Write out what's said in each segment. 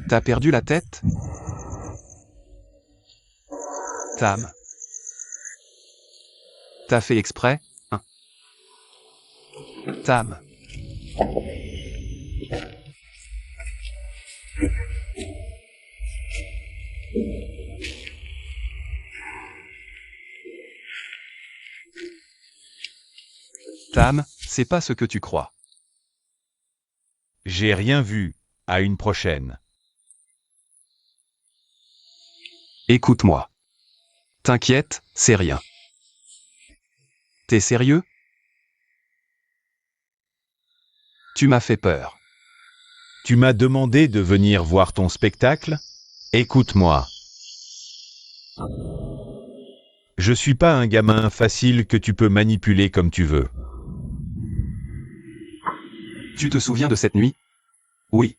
T'as perdu la tête? Tam. T'as fait exprès, hein? Tam. Tam, c'est pas ce que tu crois. J'ai rien vu. À une prochaine. Écoute-moi. T'inquiète, c'est rien. T'es sérieux? Tu m'as fait peur. Tu m'as demandé de venir voir ton spectacle? Écoute-moi. Je suis pas un gamin facile que tu peux manipuler comme tu veux. Tu te souviens de cette nuit? Oui.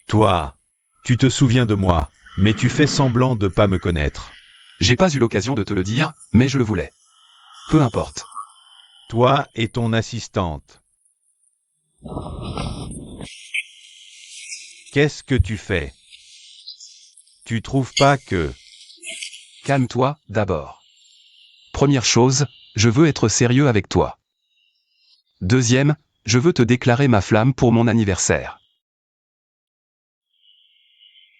Toi, tu te souviens de moi, mais tu fais semblant de pas me connaître. J'ai pas eu l'occasion de te le dire, mais je le voulais. Peu importe. Toi et ton assistante. Qu'est-ce que tu fais? Tu trouves pas que... Calme-toi, d'abord. Première chose, je veux être sérieux avec toi. Deuxième, je veux te déclarer ma flamme pour mon anniversaire.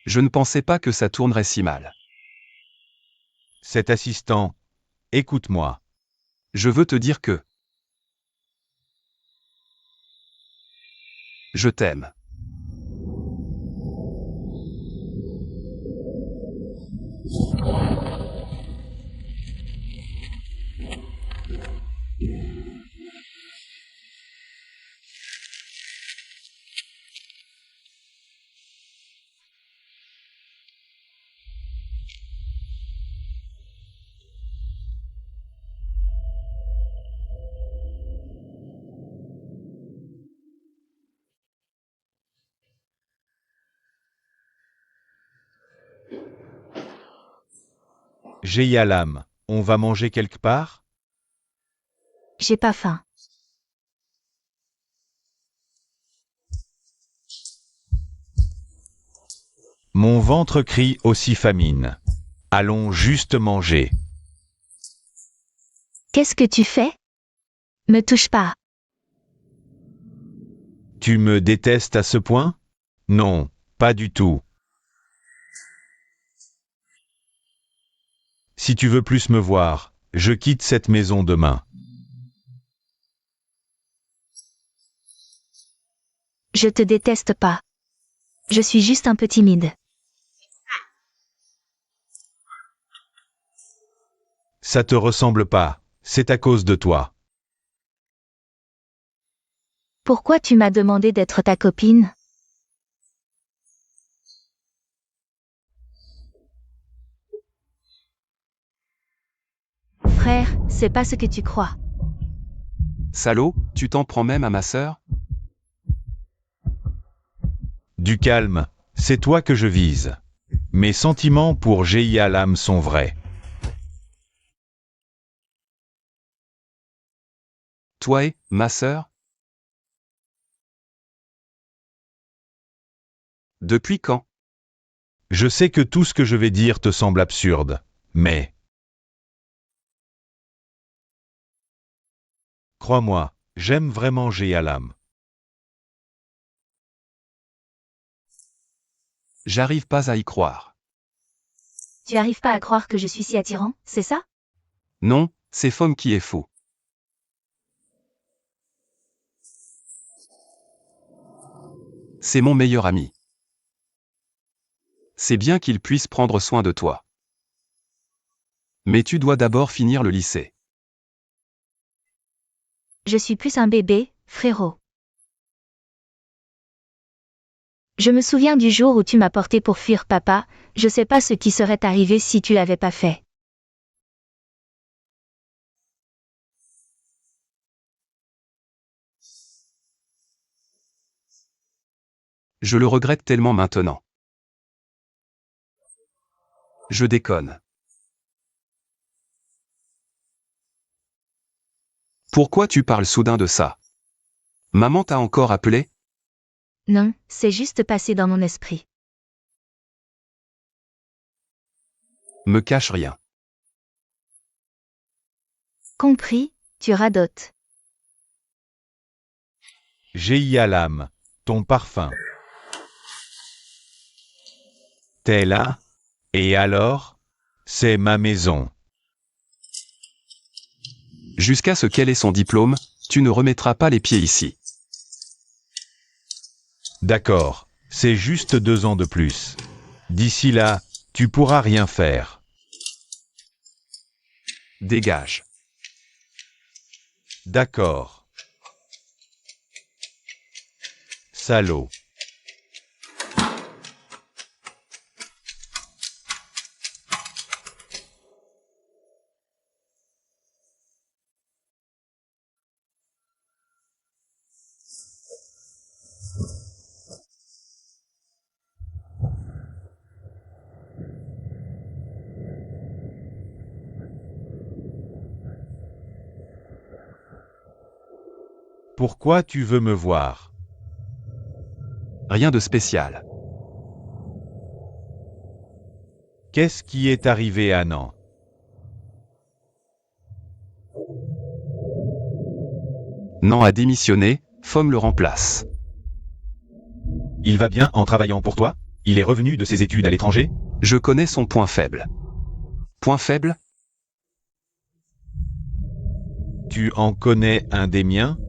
Je ne pensais pas que ça tournerait si mal. Cet assistant, écoute-moi. Je veux te dire que... Je t'aime. Jeyalam, on va manger quelque part? J'ai pas faim. Mon ventre crie aussi famine. Allons juste manger. Qu'est-ce que tu fais? Me touche pas. Tu me détestes à ce point? Non, pas du tout. Si tu veux plus me voir, je quitte cette maison demain. Je te déteste pas. Je suis juste un peu timide. Ça te ressemble pas, c'est à cause de toi. Pourquoi tu m'as demandé d'être ta copine? Frère, c'est pas ce que tu crois. Salaud, tu t'en prends même à ma sœur? Du calme, c'est toi que je vise. Mes sentiments pour Jeyalam sont vrais. Toi et, ma sœur? Depuis quand? Je sais que tout ce que je vais dire te semble absurde, mais... Crois-moi, j'aime vraiment Jeyalam. J'arrive pas à y croire. Tu arrives pas à croire que je suis si attirant, c'est ça? Non, c'est Fom qui est faux. C'est mon meilleur ami. C'est bien qu'il puisse prendre soin de toi. Mais tu dois d'abord finir le lycée. Je suis plus un bébé, frérot. Je me souviens du jour où tu m'as porté pour fuir papa, je sais pas ce qui serait arrivé si tu l'avais pas fait. Je le regrette tellement maintenant. Je déconne. Pourquoi tu parles soudain de ça? Maman t'a encore appelé? Non, c'est juste passé dans mon esprit. Me cache rien. Compris, tu radotes. Géia l'âme, ton parfum. T'es là? Et alors? C'est ma maison. Jusqu'à ce qu'elle ait son diplôme, tu ne remettras pas les pieds ici. D'accord, c'est juste 2 ans de plus. D'ici là, tu pourras rien faire. Dégage. D'accord. Salaud. Pourquoi tu veux me voir? Rien de spécial. Qu'est-ce qui est arrivé à Nan? Nan a démissionné, Fom le remplace. Il va bien en travaillant pour toi? Il est revenu de ses études à l'étranger? Je connais son point faible. Point faible? Tu en connais un des miens?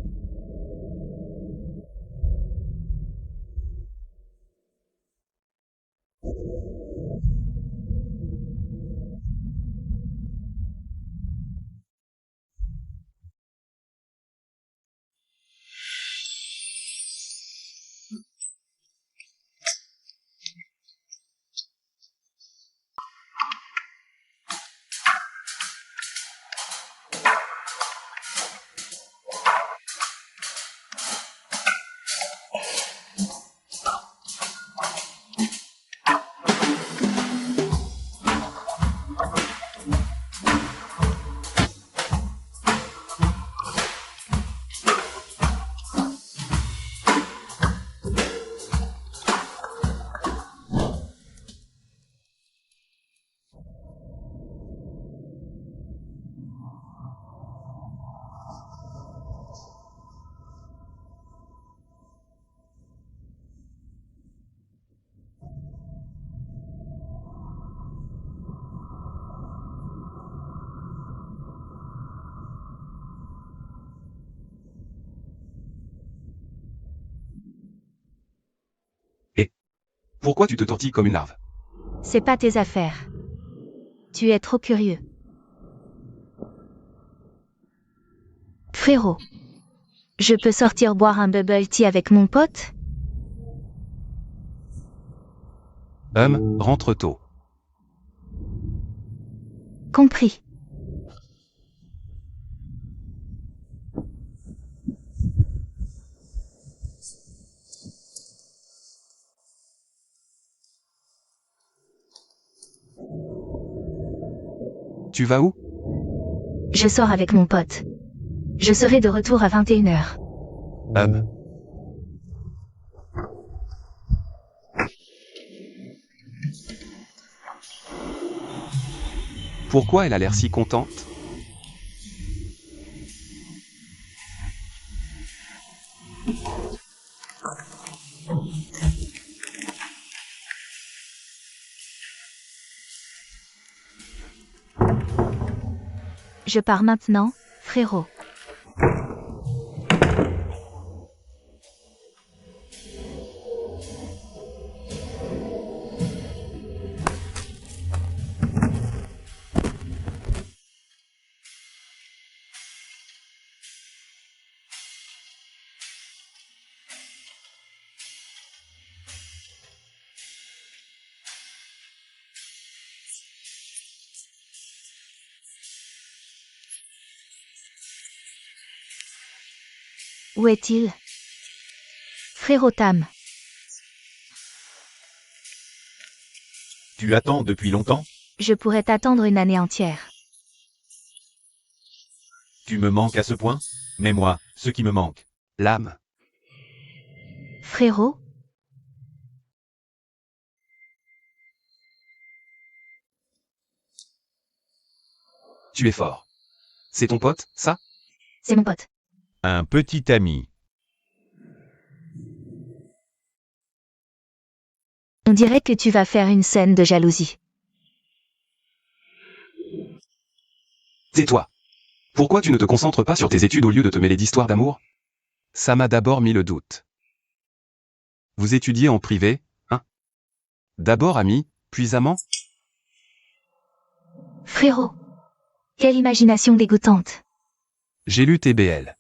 Pourquoi tu te tortilles comme une larve? C'est pas tes affaires. Tu es trop curieux. Frérot. Je peux sortir boire un bubble tea avec mon pote? Rentre tôt. Compris. Tu vas où? Je sors avec mon pote. Je serai de retour à 21h. Pourquoi elle a l'air si contente? Je pars maintenant, frérot. Où est-il? Frérot Tam. Tu attends depuis longtemps? Je pourrais t'attendre une année entière. Tu me manques à ce point? Mais moi, ce qui me manque. L'âme. Frérot? Tu es fort. C'est ton pote, ça? C'est mon pote. Un petit ami. On dirait que tu vas faire une scène de jalousie. Tais-toi. Pourquoi tu ne te concentres pas sur tes études au lieu de te mêler d'histoires d'amour? Ça m'a d'abord mis le doute. Vous étudiez en privé, hein? D'abord ami, puis amant? Frérot. Quelle imagination dégoûtante. J'ai lu TBL.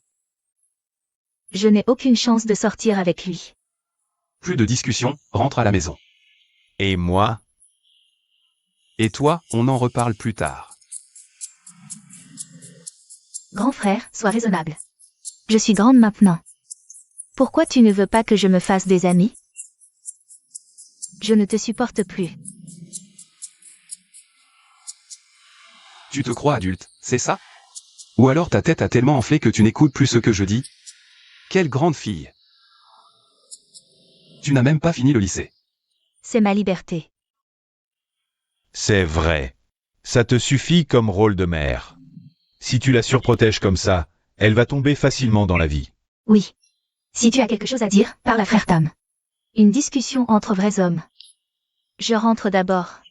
Je n'ai aucune chance de sortir avec lui. Plus de discussion, rentre à la maison. Et moi? Et toi, on en reparle plus tard. Grand frère, sois raisonnable. Je suis grande maintenant. Pourquoi tu ne veux pas que je me fasse des amis? Je ne te supporte plus. Tu te crois adulte, c'est ça? Ou alors ta tête a tellement enflé que tu n'écoutes plus ce que je dis? Quelle grande fille! Tu n'as même pas fini le lycée. C'est ma liberté. C'est vrai. Ça te suffit comme rôle de mère. Si tu la surprotèges comme ça, elle va tomber facilement dans la vie. Oui. Si tu as quelque chose à dire, parle à frère Tam. Une discussion entre vrais hommes. Je rentre d'abord.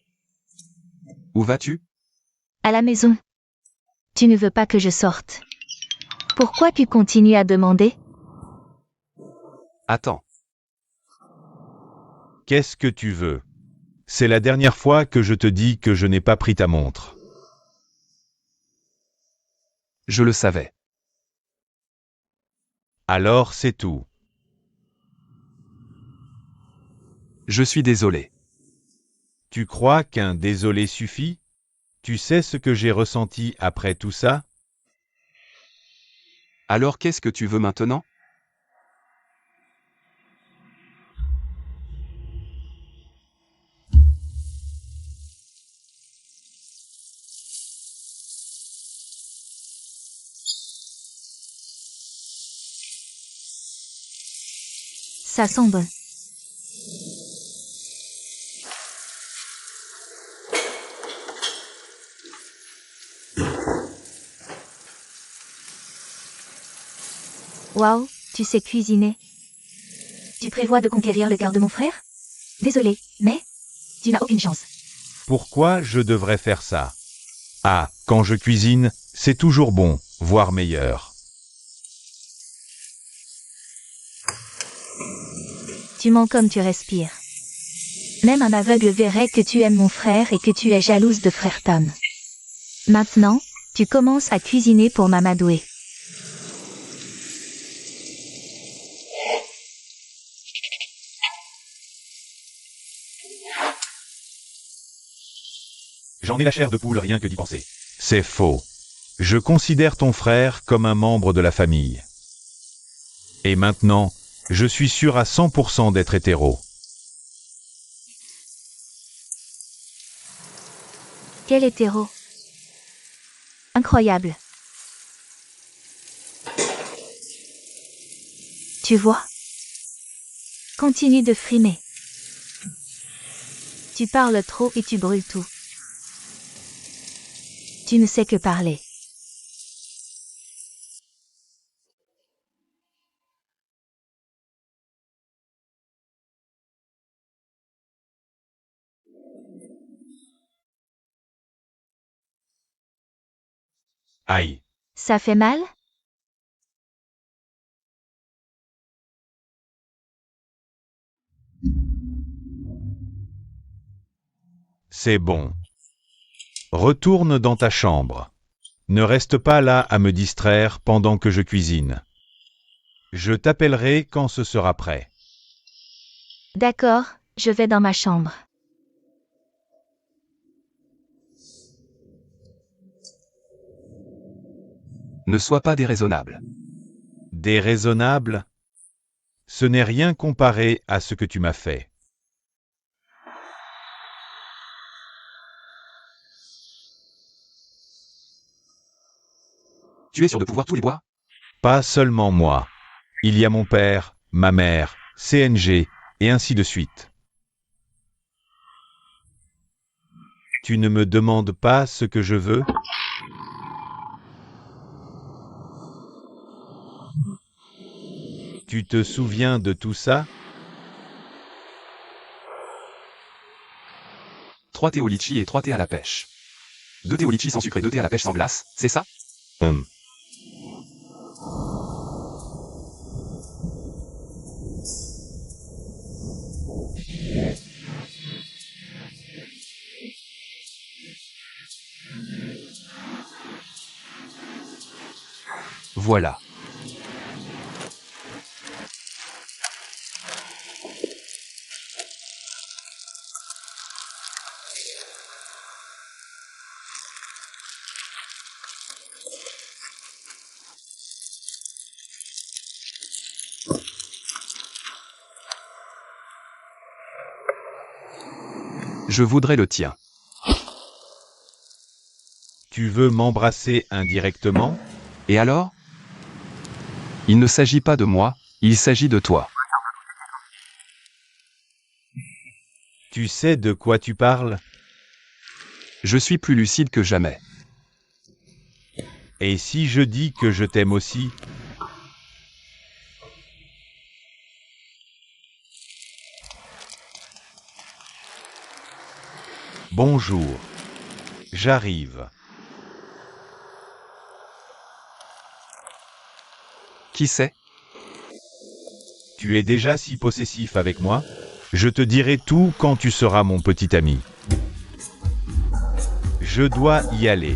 Où vas-tu? À la maison. Tu ne veux pas que je sorte. Pourquoi tu continues à demander? Attends. Qu'est-ce que tu veux? C'est la dernière fois que je te dis que je n'ai pas pris ta montre. Je le savais. Alors c'est tout. Je suis désolé. Tu crois qu'un désolé suffit? Tu sais ce que j'ai ressenti après tout ça? Alors qu'est-ce que tu veux maintenant? Ça sent bon. Waouh, tu sais cuisiner. Tu prévois de conquérir le cœur de mon frère? Désolé, mais tu n'as aucune chance. Pourquoi je devrais faire ça? Ah, quand je cuisine, c'est toujours bon, voire meilleur. Tu mens comme tu respires. Même un aveugle verrait que tu aimes mon frère et que tu es jalouse de frère Tam. Maintenant, tu commences à cuisiner pour m'amadouer. J'en ai la chair de poule rien que d'y penser. C'est faux. Je considère ton frère comme un membre de la famille. Et maintenant, je suis sûr à 100% d'être hétéro. Quel hétéro. Incroyable. Tu vois? Continue de frimer. Tu parles trop et tu brûles tout. Tu ne sais que parler. Aïe. Ça fait mal? C'est bon. Retourne dans ta chambre. Ne reste pas là à me distraire pendant que je cuisine. Je t'appellerai quand ce sera prêt. D'accord, je vais dans ma chambre. Ne sois pas déraisonnable. Déraisonnable? Ce n'est rien comparé à ce que tu m'as fait. Tu es sûr de pouvoir tous les boire? Pas seulement moi. Il y a mon père, ma mère, CNG, et ainsi de suite. Tu ne me demandes pas ce que je veux? Tu te souviens de tout ça? 3 thé au litchi et 3 thés à la pêche. 2 thés au litchi sans sucre et 2 thés à la pêche sans glace, c'est ça? Voilà. Je voudrais le tien. Tu veux m'embrasser indirectement? Et alors? Il ne s'agit pas de moi, il s'agit de toi. Tu sais de quoi tu parles? Je suis plus lucide que jamais. Et si je dis que je t'aime aussi? Bonjour. J'arrive. Qui sait? Tu es déjà si possessif avec moi? Je te dirai tout quand tu seras mon petit ami. Je dois y aller.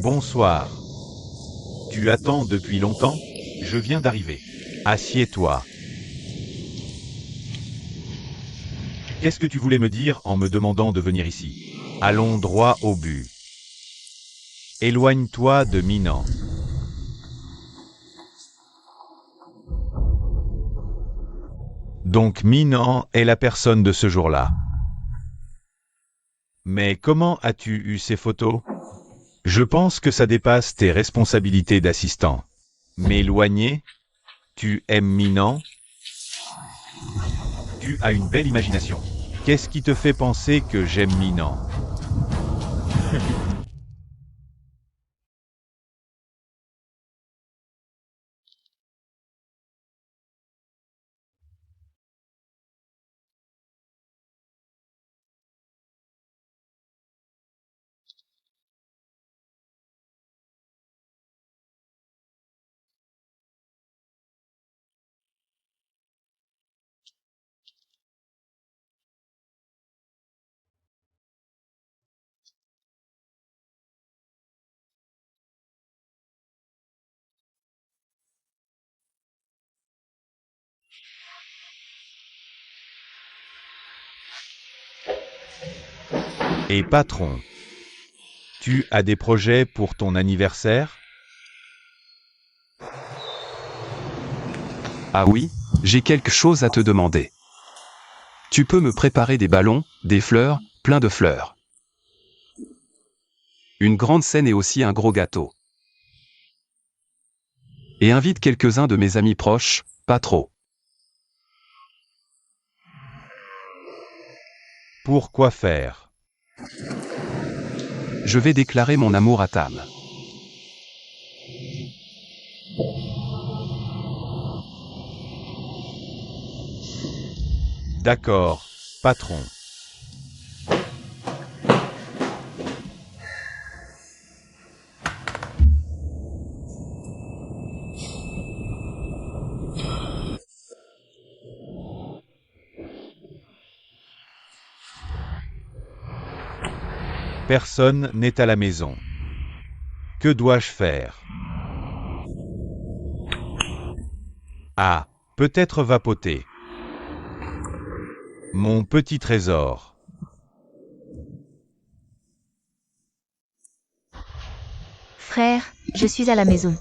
Bonsoir. Tu attends depuis longtemps? Je viens d'arriver. Assieds-toi. Qu'est-ce que tu voulais me dire en me demandant de venir ici? Allons droit au but. Éloigne-toi de Minan. Donc Minan est la personne de ce jour-là. Mais comment as-tu eu ces photos? Je pense que ça dépasse tes responsabilités d'assistant. M'éloigner? Tu aimes Minan? Tu as une belle imagination. Qu'est-ce qui te fait penser que j'aime Minan? Et patron, tu as des projets pour ton anniversaire? Ah oui, j'ai quelque chose à te demander. Tu peux me préparer des ballons, des fleurs, plein de fleurs. Une grande scène et aussi un gros gâteau. Et invite quelques-uns de mes amis proches, pas trop. Pourquoi faire? Je vais déclarer mon amour à Tam. D'accord, patron. Personne n'est à la maison. Que dois-je faire? Ah, peut-être vapoter. Mon petit trésor. Frère, je suis à la maison.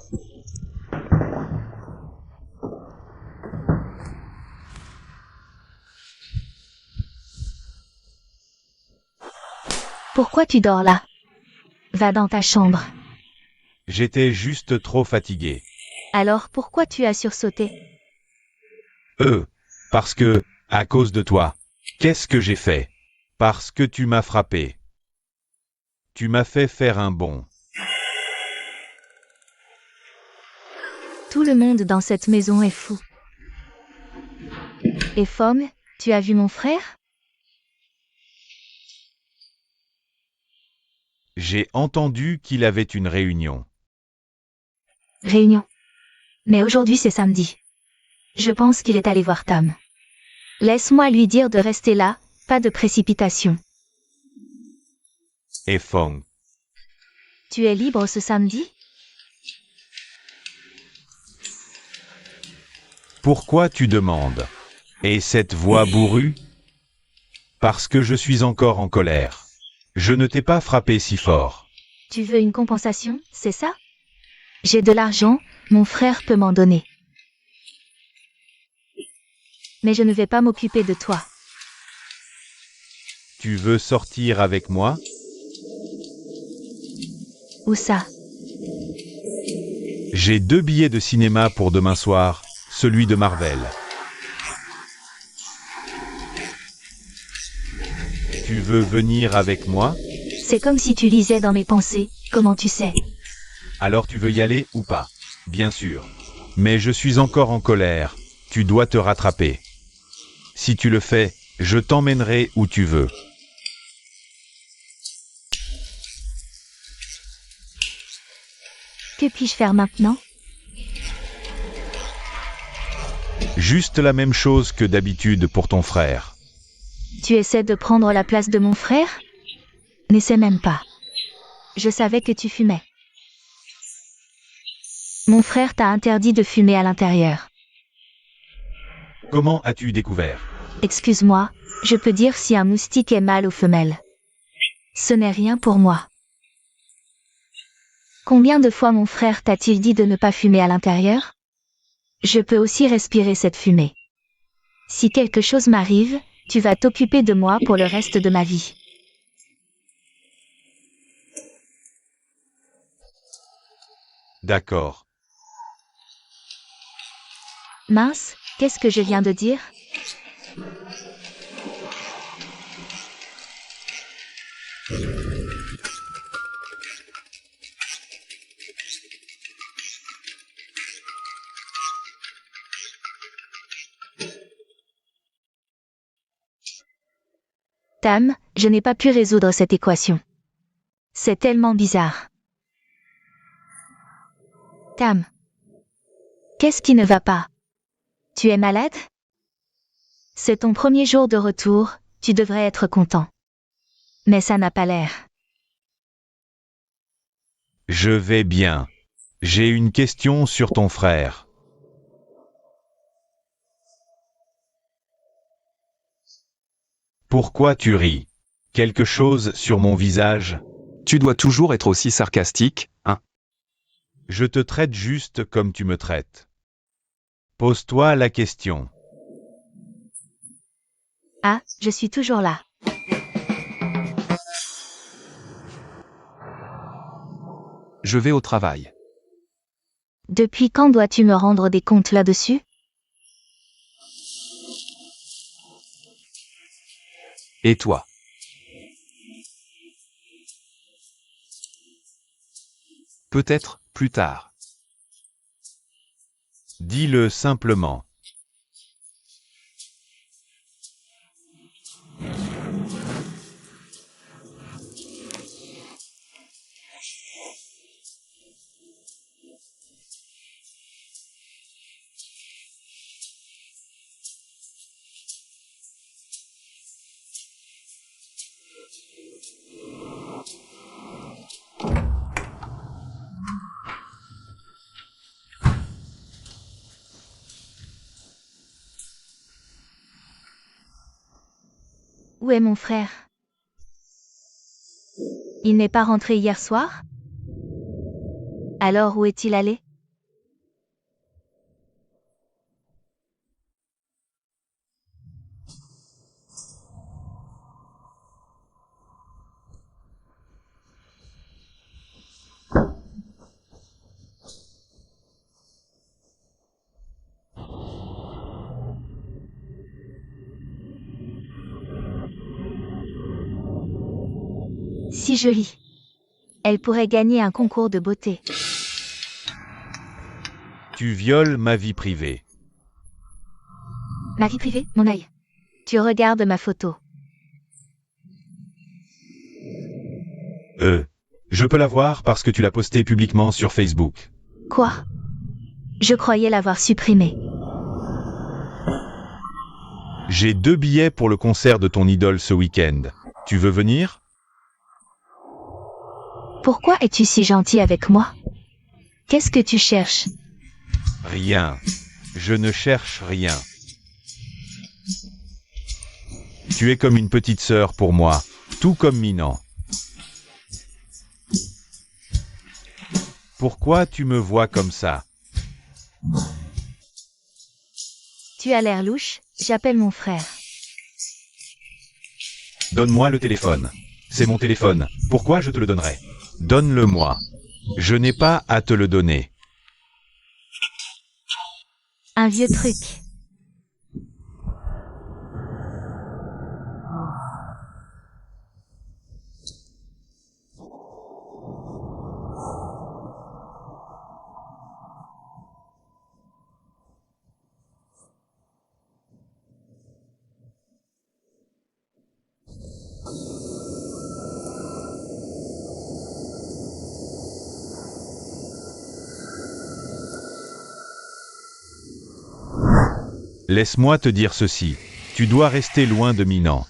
Pourquoi tu dors là? Va dans ta chambre. J'étais juste trop fatigué. Alors pourquoi tu as sursauté? Parce que, à cause de toi. Qu'est-ce que j'ai fait? Parce que tu m'as frappé. Tu m'as fait faire un bond. Tout le monde dans cette maison est fou. Et Fong, tu as vu mon frère? J'ai entendu qu'il avait une réunion. Réunion. Mais aujourd'hui c'est samedi. Je pense qu'il est allé voir Tam. Laisse-moi lui dire de rester là, pas de précipitation. Et Fong. Tu es libre ce samedi? Pourquoi tu demandes? Et cette voix bourrue? Parce que je suis encore en colère. Je ne t'ai pas frappé si fort. Tu veux une compensation, c'est ça? J'ai de l'argent, mon frère peut m'en donner. Mais je ne vais pas m'occuper de toi. Tu veux sortir avec moi? Où ça? J'ai 2 billets de cinéma pour demain soir, celui de Marvel. Tu veux venir avec moi? C'est comme si tu lisais dans mes pensées, comment tu sais? Alors tu veux y aller ou pas? Bien sûr. Mais je suis encore en colère. Tu dois te rattraper. Si tu le fais, je t'emmènerai où tu veux. Que puis-je faire maintenant? Juste la même chose que d'habitude pour ton frère. Tu essaies de prendre la place de mon frère? N'essaie même pas. Je savais que tu fumais. Mon frère t'a interdit de fumer à l'intérieur. Comment as-tu découvert? Excuse-moi, je peux dire si un moustique est mâle ou femelle. Ce n'est rien pour moi. Combien de fois mon frère t'a-t-il dit de ne pas fumer à l'intérieur? Je peux aussi respirer cette fumée. Si quelque chose m'arrive, tu vas t'occuper de moi pour le reste de ma vie. D'accord. Mince, qu'est-ce que je viens de dire? Tam, je n'ai pas pu résoudre cette équation. C'est tellement bizarre. Tam. Qu'est-ce qui ne va pas? Tu es malade? C'est ton premier jour de retour, tu devrais être content. Mais ça n'a pas l'air. Je vais bien. J'ai une question sur ton frère. Pourquoi tu ris? Quelque chose sur mon visage? Tu dois toujours être aussi sarcastique, hein? Je te traite juste comme tu me traites. Pose-toi la question. Ah, je suis toujours là. Je vais au travail. Depuis quand dois-tu me rendre des comptes là-dessus? Et toi? Peut-être, plus tard. Dis-le simplement. Où est mon frère? Il n'est pas rentré hier soir? Alors où est-il allé? Si jolie. Elle pourrait gagner un concours de beauté. Tu violes ma vie privée. Ma vie privée, mon œil. Tu regardes ma photo. Je peux la voir parce que tu l'as postée publiquement sur Facebook. Quoi? Je croyais l'avoir supprimée. J'ai 2 billets pour le concert de ton idole ce week-end. Tu veux venir? Pourquoi es-tu si gentil avec moi? Qu'est-ce que tu cherches? Rien. Je ne cherche rien. Tu es comme une petite sœur pour moi, tout comme Minan. Pourquoi tu me vois comme ça? Tu as l'air louche, j'appelle mon frère. Donne-moi le téléphone. C'est mon téléphone. Pourquoi je te le donnerais? Donne-le-moi. Je n'ai pas à te le donner. Un vieux truc. Laisse-moi te dire ceci. Tu dois rester loin de Minan.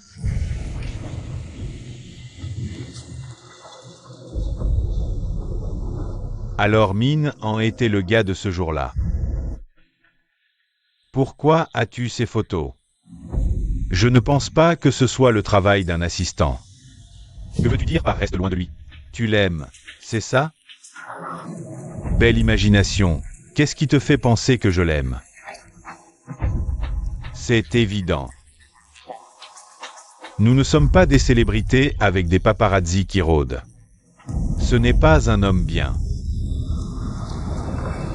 Alors Min en était le gars de ce jour-là. Pourquoi as-tu ces photos? Je ne pense pas que ce soit le travail d'un assistant. Que veux-tu dire par reste loin de lui? Tu l'aimes, c'est ça? Belle imagination. Qu'est-ce qui te fait penser que je l'aime? C'est évident. Nous ne sommes pas des célébrités avec des paparazzis qui rôdent. Ce n'est pas un homme bien.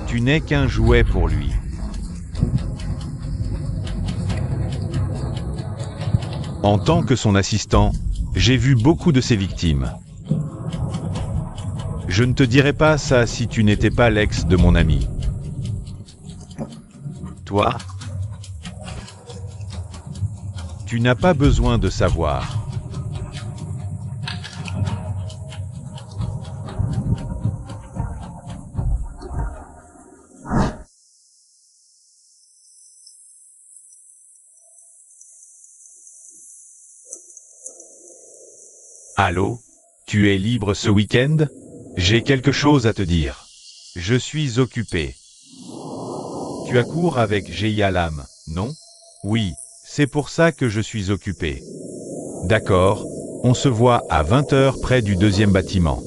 Tu n'es qu'un jouet pour lui. En tant que son assistant, j'ai vu beaucoup de ses victimes. Je ne te dirais pas ça si tu n'étais pas l'ex de mon ami. Toi, tu n'as pas besoin de savoir. Allô? Tu es libre ce week-end? J'ai quelque chose à te dire. Je suis occupé. Tu as cours avec Jeialam, non? Oui, c'est pour ça que je suis occupé. D'accord, on se voit à 20h près du 2e bâtiment.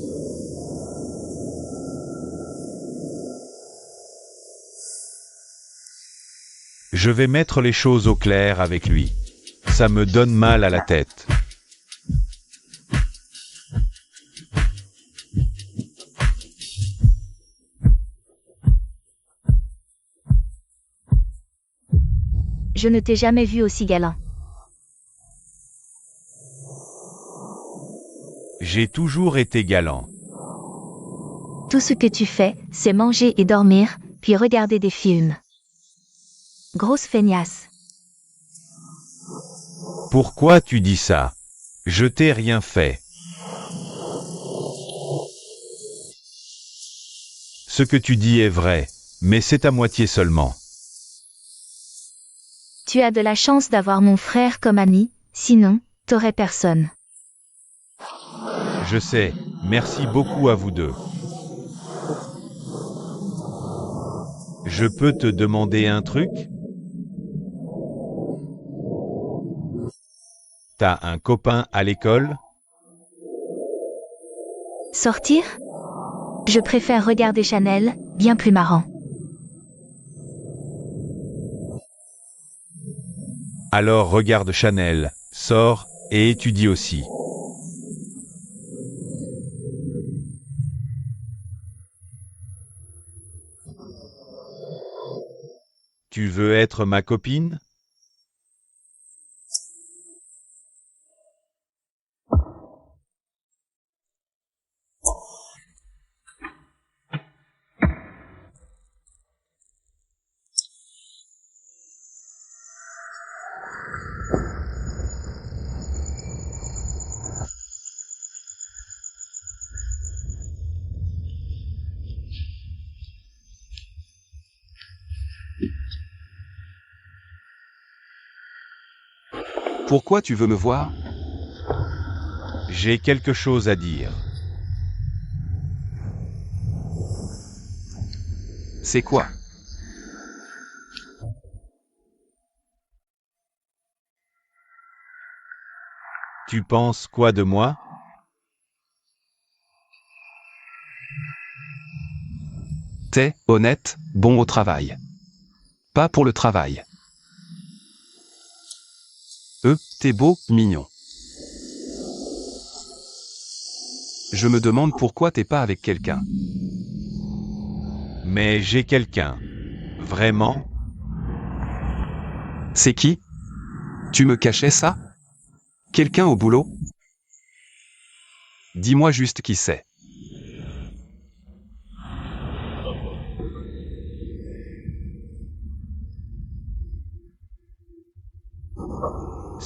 Je vais mettre les choses au clair avec lui. Ça me donne mal à la tête. Je ne t'ai jamais vu aussi galant. J'ai toujours été galant. Tout ce que tu fais, c'est manger et dormir, puis regarder des films. Grosse feignasse. Pourquoi tu dis ça? Je t'ai rien fait. Ce que tu dis est vrai, mais c'est à moitié seulement. Tu as de la chance d'avoir mon frère comme ami, sinon, t'aurais personne. Je sais, merci beaucoup à vous deux. Je peux te demander un truc? T'as un copain à l'école? Sortir? Je préfère regarder Chanel, bien plus marrant. Alors regarde Chanel, sors, et étudie aussi. Tu veux être ma copine? Pourquoi tu veux me voir? J'ai quelque chose à dire. C'est quoi? Tu penses quoi de moi? T'es honnête, bon au travail. Pas pour le travail. T'es beau, mignon. Je me demande pourquoi t'es pas avec quelqu'un. Mais j'ai quelqu'un. Vraiment? C'est qui? Tu me cachais ça? Quelqu'un au boulot? Dis-moi juste qui c'est.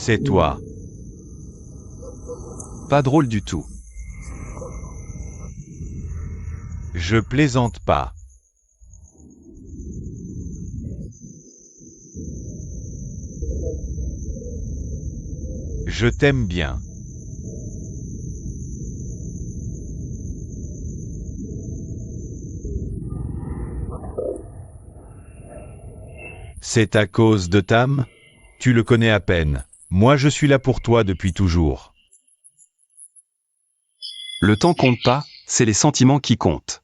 C'est toi. Pas drôle du tout. Je plaisante pas. Je t'aime bien. C'est à cause de Tam? Tu le connais à peine. Moi je suis là pour toi depuis toujours. Le temps compte pas, c'est les sentiments qui comptent.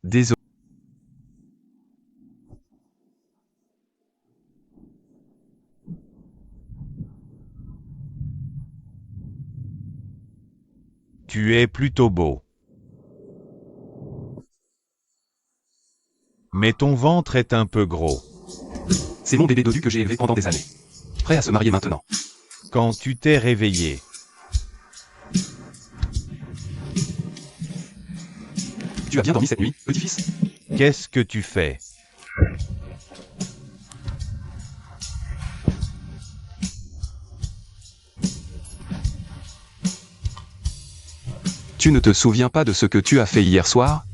Désolé. Tu es plutôt beau. Mais ton ventre est un peu gros. C'est mon bébé dodu que j'ai élevé pendant des années. Prêt à se marier maintenant. Quand tu t'es réveillé, Tu as bien dormi cette nuit, petit-fils? qu'est-ce que tu fais? Tu ne te souviens pas de ce que tu as fait hier soir?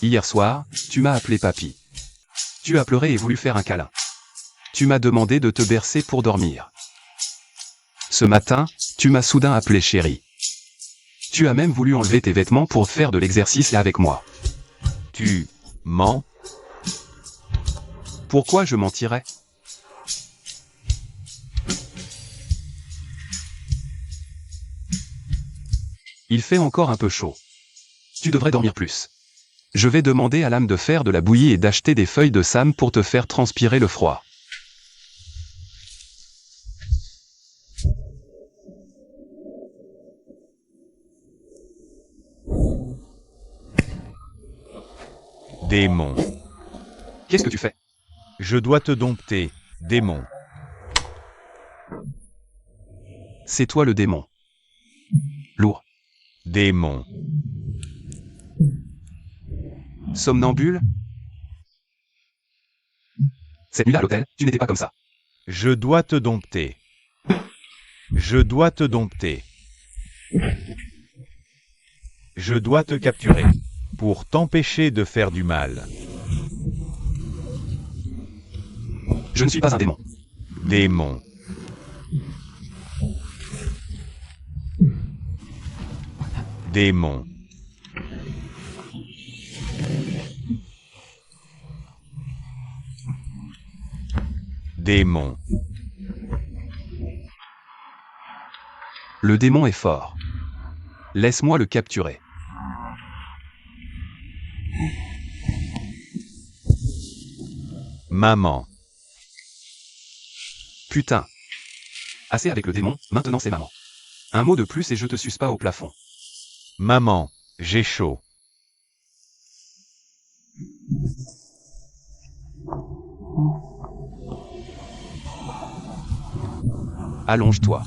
Hier soir, tu m'as appelé papy. Tu as pleuré et voulu faire un câlin. Tu m'as demandé de te bercer pour dormir. Ce matin, tu m'as soudain appelé chéri. Tu as même voulu enlever tes vêtements pour faire de l'exercice avec moi. Tu mens? Pourquoi je mentirais? Il fait encore un peu chaud. Tu devrais dormir plus. Je vais demander à l'âme de faire de la bouillie et d'acheter des feuilles de sam pour te faire transpirer le froid. Démon. Qu'est-ce que tu fais? Je dois te dompter, démon. C'est toi le démon. Lourd. Démon. Somnambule? Cette nuit-là à l'hôtel, tu n'étais pas comme ça. Je dois te dompter. Je dois te dompter. Je dois te capturer. Pour t'empêcher de faire du mal. Je ne suis pas un démon. Démon. Démon. Démon. Le démon est fort. Laisse-moi le capturer. Maman. Putain. Assez avec le démon, maintenant c'est maman. Un mot de plus et je te suce pas au plafond. Maman, j'ai chaud. Allonge-toi.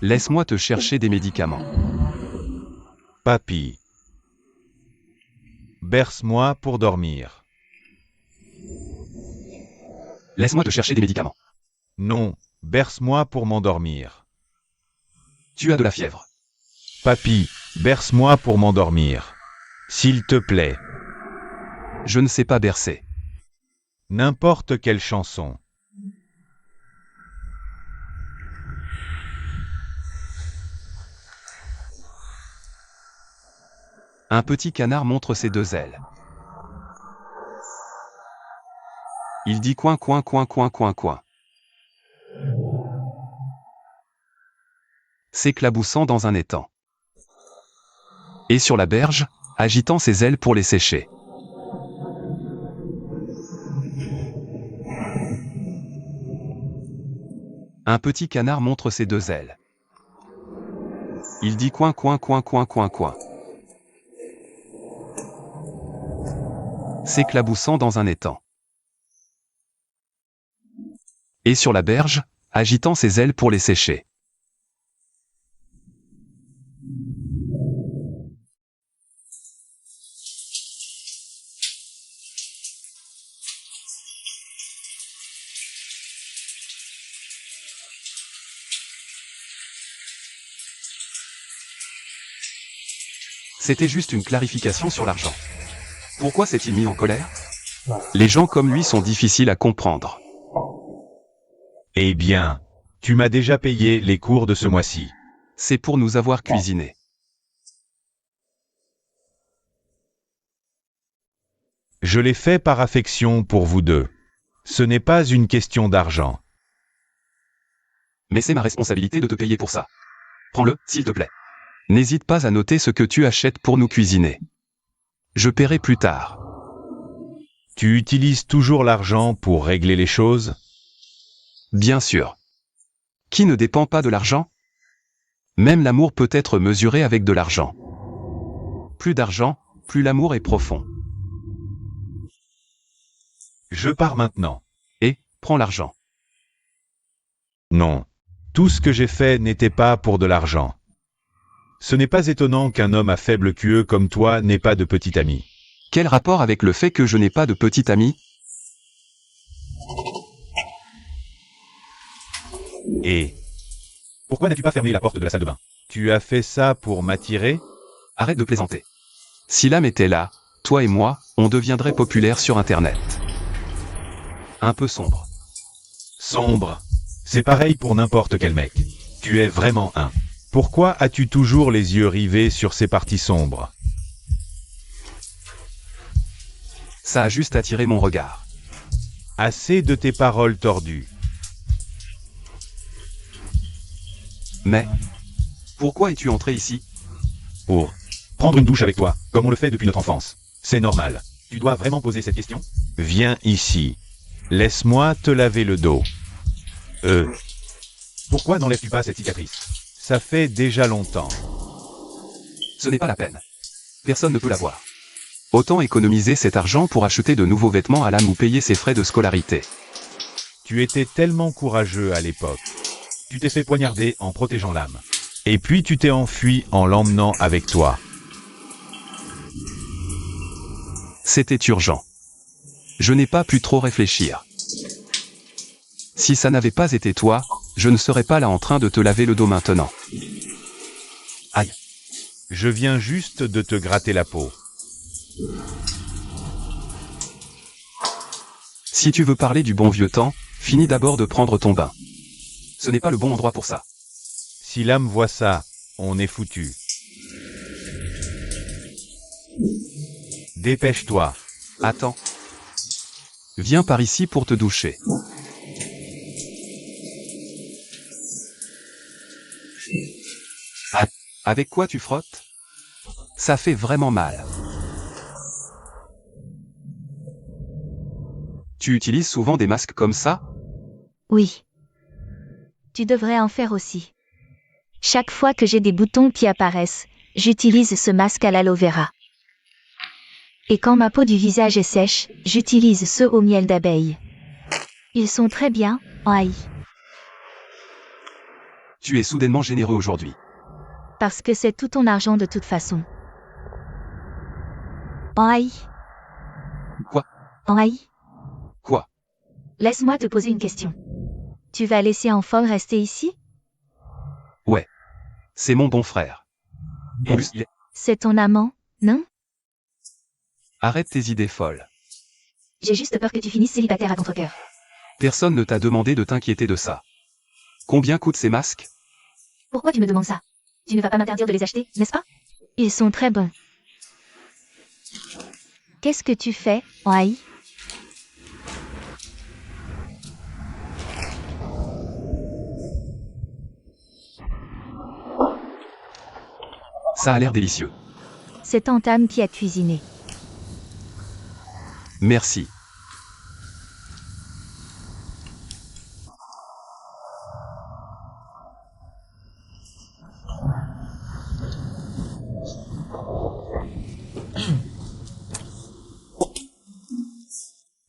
Laisse-moi te chercher des médicaments. Papy. Berce-moi pour dormir. Laisse-moi te chercher des médicaments. Non, berce-moi pour m'endormir. Tu as de la fièvre. Papy, Berce-moi pour m'endormir. S'il te plaît. Je ne sais pas bercer. N'importe quelle chanson. Un petit canard montre ses deux ailes. Il dit coin coin coin coin coin coin. S'éclaboussant dans un étang. Et sur la berge, agitant ses ailes pour les sécher. Un petit canard montre ses deux ailes. Il dit coin coin coin coin coin coin. S'éclaboussant dans un étang. Et sur la berge, agitant ses ailes pour les sécher. C'était juste une clarification sur l'argent. Pourquoi s'est-il mis en colère? Les gens comme lui sont difficiles à comprendre. Eh bien, tu m'as déjà payé les cours de ce mois-ci. C'est pour nous avoir cuisiné. Je l'ai fait par affection pour vous deux. Ce n'est pas une question d'argent. Mais c'est ma responsabilité de te payer pour ça. Prends-le, s'il te plaît. N'hésite pas à noter ce que tu achètes pour nous cuisiner. Je paierai plus tard. Tu utilises toujours l'argent pour régler les choses? Bien sûr. Qui ne dépend pas de l'argent? Même l'amour peut être mesuré avec de l'argent. Plus d'argent, plus l'amour est profond. Je pars maintenant. Et, prends l'argent. Non. Tout ce que j'ai fait n'était pas pour de l'argent. Ce n'est pas étonnant qu'un homme à faible QE comme toi n'ait pas de petit ami. Quel rapport avec le fait que je n'ai pas de petit ami? Et pourquoi n'as-tu pas fermé la porte de la salle de bain? Tu as fait ça pour m'attirer? Arrête de plaisanter. Si l'âme était là, toi et moi, on deviendrait populaire sur Internet. Un peu sombre. Sombre. C'est pareil pour n'importe quel mec. Tu es vraiment un. Pourquoi as-tu toujours les yeux rivés sur ces parties sombres? Ça a juste attiré mon regard. Assez de tes paroles tordues. Mais, pourquoi es-tu entré ici? Pour prendre une douche avec toi, comme on le fait depuis notre enfance. C'est normal. Tu dois vraiment poser cette question? Viens ici. Laisse-moi te laver le dos. Pourquoi n'enlèves-tu pas cette cicatrice? Ça fait déjà longtemps. Ce n'est pas la peine. Personne ne peut la voir. Autant économiser cet argent pour acheter de nouveaux vêtements à l'âme ou payer ses frais de scolarité. Tu étais tellement courageux à l'époque. Tu t'es fait poignarder en protégeant l'âme. Et puis tu t'es enfui en l'emmenant avec toi. C'était urgent. Je n'ai pas pu trop réfléchir. Si ça n'avait pas été toi, je ne serais pas là en train de te laver le dos maintenant. Aïe. Je viens juste de te gratter la peau. Si tu veux parler du bon vieux temps, finis d'abord de prendre ton bain. Ce n'est pas le bon endroit pour ça. Si l'âme voit ça, on est foutu. Dépêche-toi. Attends. Viens par ici pour te doucher. Ah, avec quoi tu frottes? Ça fait vraiment mal. Tu utilises souvent des masques comme ça? Oui. Tu devrais en faire aussi. Chaque fois que j'ai des boutons qui apparaissent, j'utilise ce masque à l'aloe vera. Et quand ma peau du visage est sèche, j'utilise ceux au miel d'abeille. Ils sont très bien, aïe. Tu es soudainement généreux aujourd'hui. Parce que c'est tout ton argent de toute façon. Aïe. Quoi? Aïe. Quoi? Laisse-moi te poser une question. Tu vas laisser Enfol rester ici? Ouais. C'est mon bon frère. C'est ton amant, non? Arrête tes idées folles. J'ai juste peur que tu finisses célibataire à contre-cœur. Personne ne t'a demandé de t'inquiéter de ça. Combien coûtent ces masques? Pourquoi tu me demandes ça? Tu ne vas pas m'interdire de les acheter, n'est-ce pas? Ils sont très bons. Qu'est-ce que tu fais, Wai? Ça a l'air délicieux. C'est Tantame qui a cuisiné. Merci.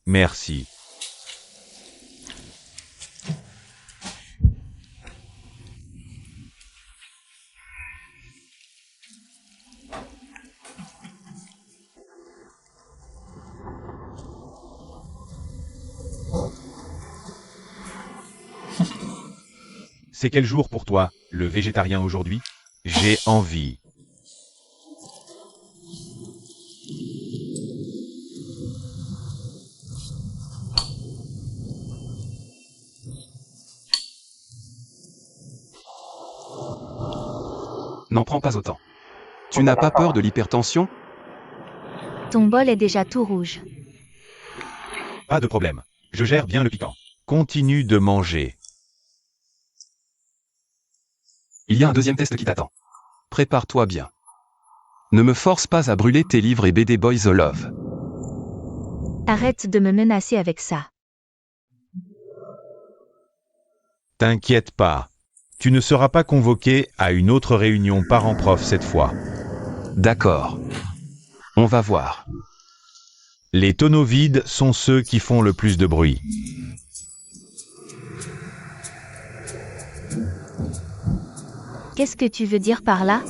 Merci. C'est quel jour pour toi, le végétarien aujourd'hui? J'ai envie. N'en prends pas autant. Tu n'as pas peur de l'hypertension? Ton bol est déjà tout rouge. Pas de problème. Je gère bien le piquant. Continue de manger. Il y a un deuxième test qui t'attend. Prépare-toi bien. Ne me force pas à brûler tes livres et BD Boys the Love. Arrête de me menacer avec ça. T'inquiète pas. Tu ne seras pas convoqué à une autre réunion parents-prof cette fois. D'accord. On va voir. Les tonneaux vides sont ceux qui font le plus de bruit. Qu'est-ce que tu veux dire par là?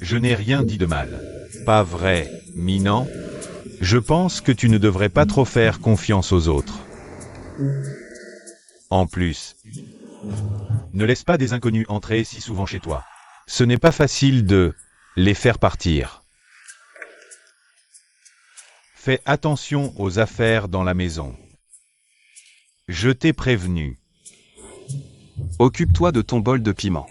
Je n'ai rien dit de mal. Pas vrai, Minan? Je pense que tu ne devrais pas trop faire confiance aux autres. En plus, ne laisse pas des inconnus entrer si souvent chez toi. Ce n'est pas facile de les faire partir. Fais attention aux affaires dans la maison. Je t'ai prévenu. Occupe-toi de ton bol de piment.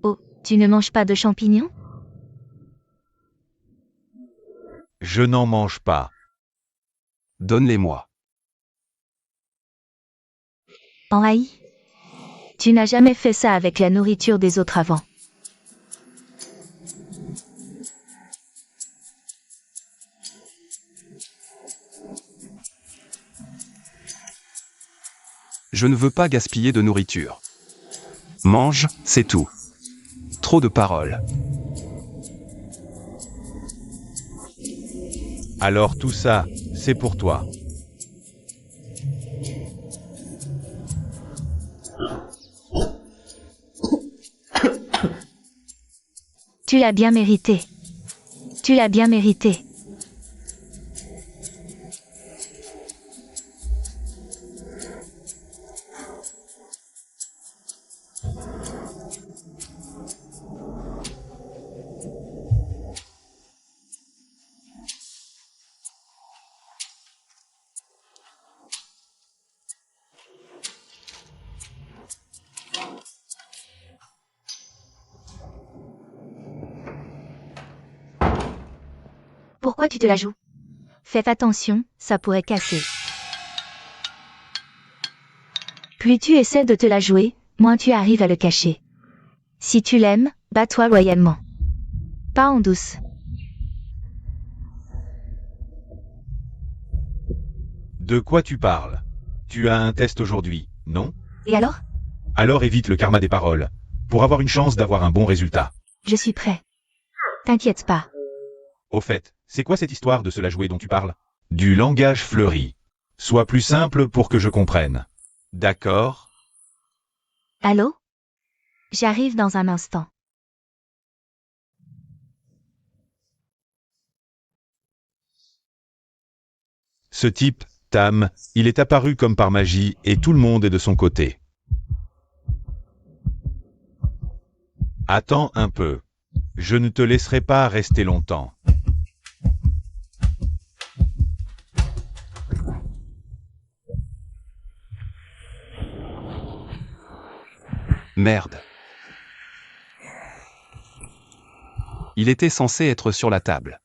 Oh, tu ne manges pas de champignons? Je n'en mange pas. Donne-les-moi. Wai? Tu n'as jamais fait ça avec la nourriture des autres avant. Je ne veux pas gaspiller de nourriture. Mange, c'est tout. Trop de paroles. Alors tout ça, c'est pour toi. Tu l'as bien mérité. Tu l'as bien mérité. Pourquoi tu te la joues? Fais attention, ça pourrait casser. Plus tu essaies de te la jouer, moins tu arrives à le cacher. Si tu l'aimes, bats-toi loyalement. Pas en douce. De quoi tu parles? Tu as un test aujourd'hui, non? Et alors? Alors évite le karma des paroles, pour avoir une chance d'avoir un bon résultat. Je suis prêt. T'inquiète pas. Au fait, c'est quoi cette histoire de se la jouer dont tu parles? Du langage fleuri. Sois plus simple pour que je comprenne. D'accord? Allô? J'arrive dans un instant. Ce type, Tam, il est apparu comme par magie et tout le monde est de son côté. Attends un peu. Je ne te laisserai pas rester longtemps. Merde. Il était censé être sur la table.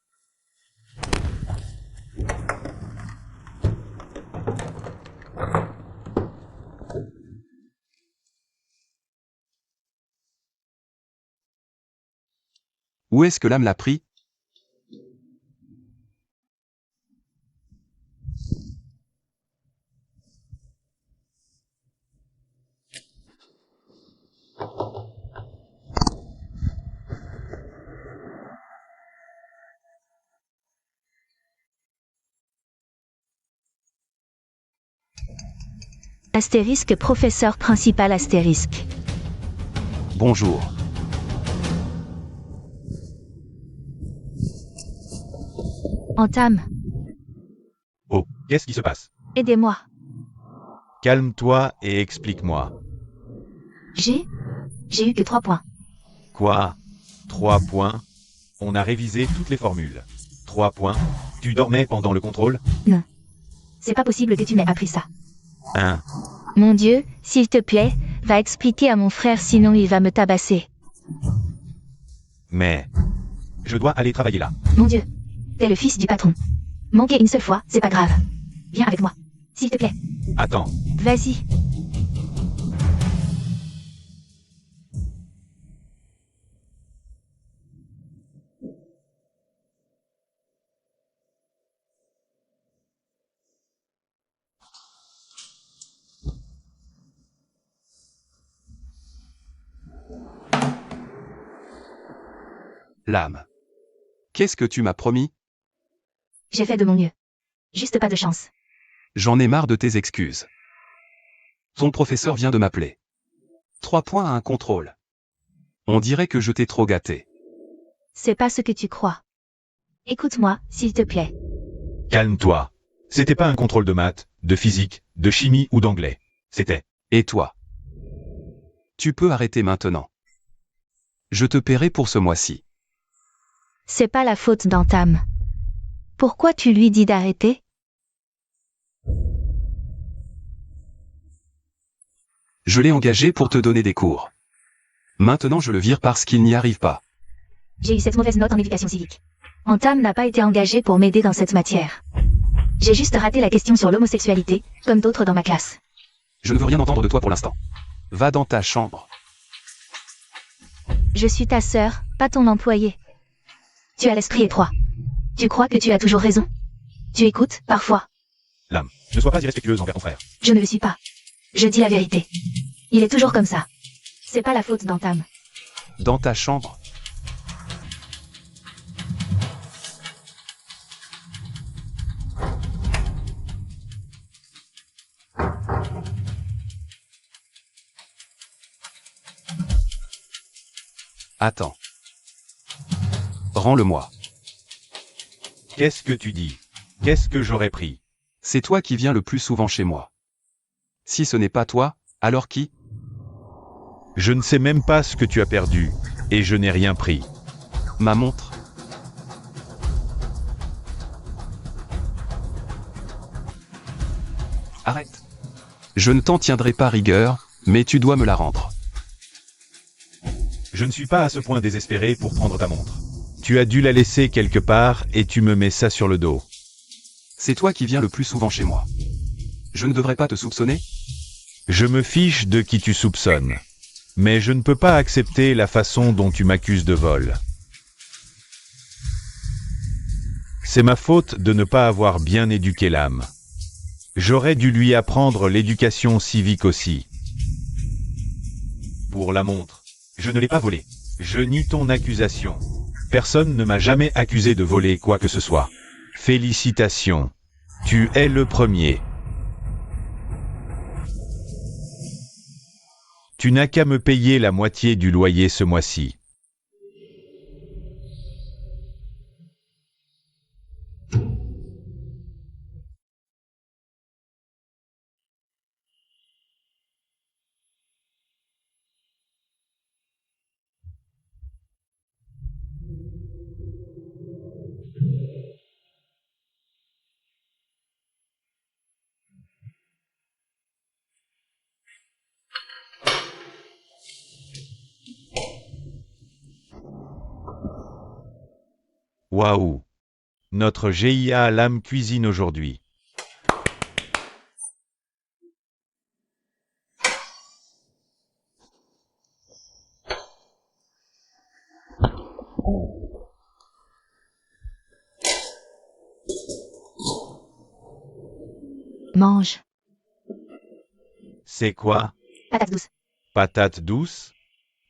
Où est-ce que l'âme l'a pris? Astérisque professeur principal astérisque. Bonjour. Entame. Oh, qu'est-ce qui se passe? Aidez-moi. Calme-toi et explique-moi. J'ai eu que 3 points. Quoi? 3 points? On a révisé toutes les formules. 3 points? Tu dormais pendant le contrôle? Non. C'est pas possible que tu m'aies appris ça. 1. Mon Dieu, s'il te plaît, va expliquer à mon frère sinon il va me tabasser. Mais... Je dois aller travailler là. Mon Dieu. T'es le fils du patron. Manquer une seule fois, c'est pas grave. Viens avec moi. S'il te plaît. Attends. Vas-y. L'âme. Qu'est-ce que tu m'as promis? J'ai fait de mon mieux. Juste pas de chance. J'en ai marre de tes excuses. Ton professeur vient de m'appeler. 3 points à un contrôle. On dirait que je t'ai trop gâté. C'est pas ce que tu crois. Écoute-moi, s'il te plaît. Calme-toi. C'était pas un contrôle de maths, de physique, de chimie ou d'anglais. C'était... Et toi? Tu peux arrêter maintenant. Je te paierai pour ce mois-ci. C'est pas la faute d'Entame. Pourquoi tu lui dis d'arrêter? Je l'ai engagé pour te donner des cours. Maintenant je le vire parce qu'il n'y arrive pas. J'ai eu cette mauvaise note en éducation civique. Entame n'a pas été engagé pour m'aider dans cette matière. J'ai juste raté la question sur l'homosexualité, comme d'autres dans ma classe. Je ne veux rien entendre de toi pour l'instant. Va dans ta chambre. Je suis ta sœur, pas ton employé. Tu as l'esprit étroit. Tu crois que tu as toujours raison. Tu écoutes, parfois. L'âme, ne sois pas irrespectueuse envers ton frère. Je ne le suis pas. Je dis la vérité. Il est toujours comme ça. C'est pas la faute d'Entame. Dans ta chambre. Attends. Rends-le-moi. Qu'est-ce que tu dis? Qu'est-ce que j'aurais pris? C'est toi qui viens le plus souvent chez moi. Si ce n'est pas toi, alors qui? Je ne sais même pas ce que tu as perdu, et je n'ai rien pris. Ma montre. Arrête. Je ne t'en tiendrai pas rigueur, mais tu dois me la rendre. Je ne suis pas à ce point désespéré pour prendre ta montre. Tu as dû la laisser quelque part et tu me mets ça sur le dos. C'est toi qui viens le plus souvent chez moi. Je ne devrais pas te soupçonner? Je me fiche de qui tu soupçonnes. Mais je ne peux pas accepter la façon dont tu m'accuses de vol. C'est ma faute de ne pas avoir bien éduqué l'âme. J'aurais dû lui apprendre l'éducation civique aussi. Pour la montre, je ne l'ai pas volée. Je nie ton accusation. Personne ne m'a jamais accusé de voler quoi que ce soit. Félicitations. Tu es le premier. Tu n'as qu'à me payer la moitié du loyer ce mois-ci. Waouh! Notre GIA Lame cuisine aujourd'hui. Mange. C'est quoi? Patate douce. Patate douce?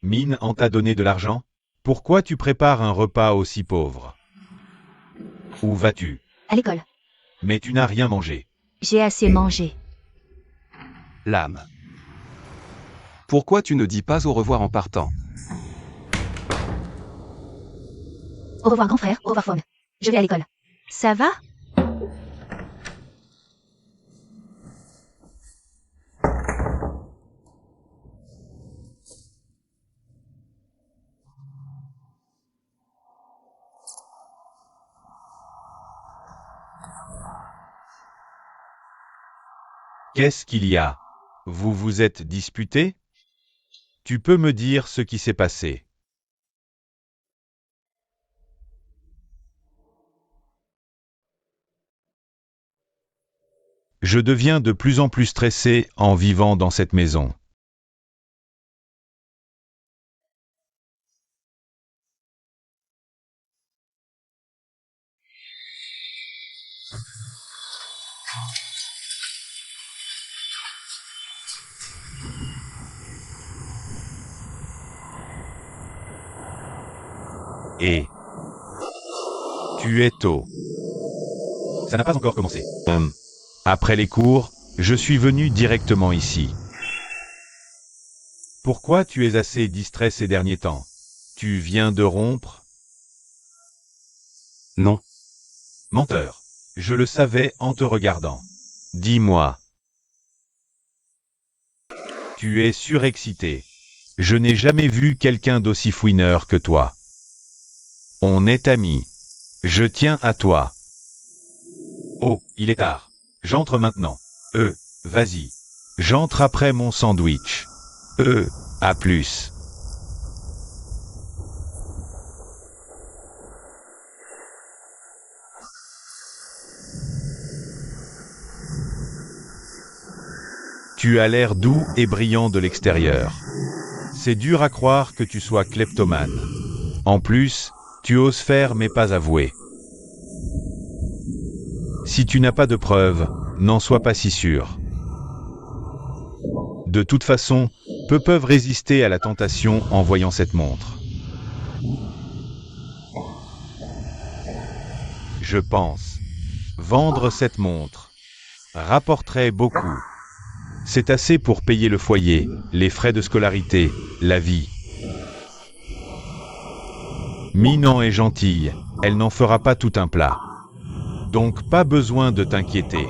Mine en t'a donné de l'argent? Pourquoi tu prépares un repas aussi pauvre? Où vas-tu? À l'école. Mais tu n'as rien mangé. J'ai assez mangé. Lame. Pourquoi tu ne dis pas au revoir en partant? Au revoir grand frère, au revoir Fong. Je vais à l'école. Ça va? Qu'est-ce qu'il y a? Vous vous êtes disputés? Tu peux me dire ce qui s'est passé? Je deviens de plus en plus stressé en vivant dans cette maison. Et tu es tôt. Ça n'a pas encore commencé. Après les cours, je suis venu directement ici. Pourquoi tu es assez distrait ces derniers temps? Tu viens de rompre? Non. Menteur. Je le savais en te regardant. Dis-moi. Tu es surexcité. Je n'ai jamais vu quelqu'un d'aussi fouineur que toi. On est amis. Je tiens à toi. Oh, il est tard. J'entre maintenant. Vas-y. J'entre après mon sandwich. À plus. Tu as l'air doux et brillant de l'extérieur. C'est dur à croire que tu sois kleptomane. En plus, tu oses faire mais pas avouer. Si tu n'as pas de preuves, n'en sois pas si sûr. De toute façon, peu peuvent résister à la tentation en voyant cette montre. Je pense. Vendre cette montre rapporterait beaucoup. C'est assez pour payer le foyer, les frais de scolarité, la vie. Minan est gentille, elle n'en fera pas tout un plat. Donc pas besoin de t'inquiéter.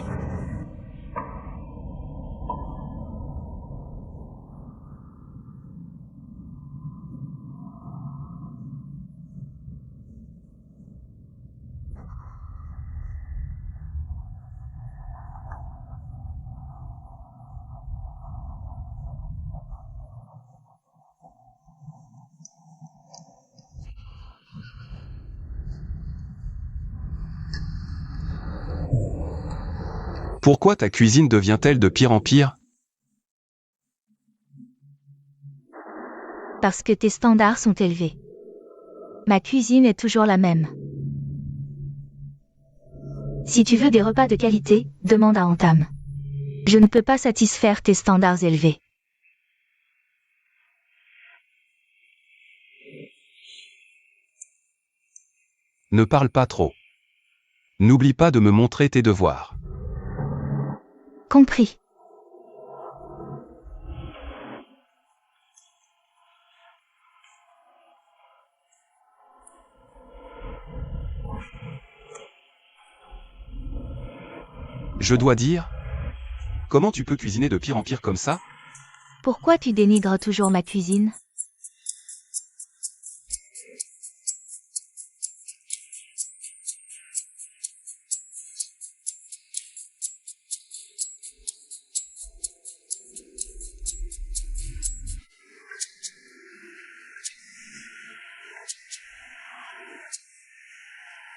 Pourquoi ta cuisine devient-elle de pire en pire? Parce que tes standards sont élevés. Ma cuisine est toujours la même. Si tu veux des repas de qualité, demande à Antam. Je ne peux pas satisfaire tes standards élevés. Ne parle pas trop. N'oublie pas de me montrer tes devoirs. Compris. Je dois dire? Comment tu peux cuisiner de pire en pire comme ça? Pourquoi tu dénigres toujours ma cuisine?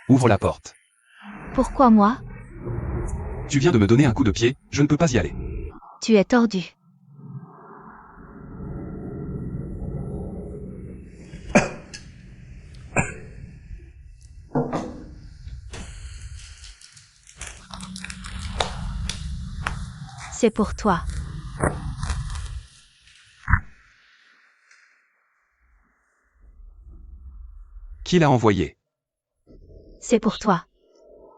Ouvre la porte. Pourquoi moi? Tu viens de me donner un coup de pied, je ne peux pas y aller. Tu es tordu. C'est pour toi. Qui l'a envoyé? C'est pour toi.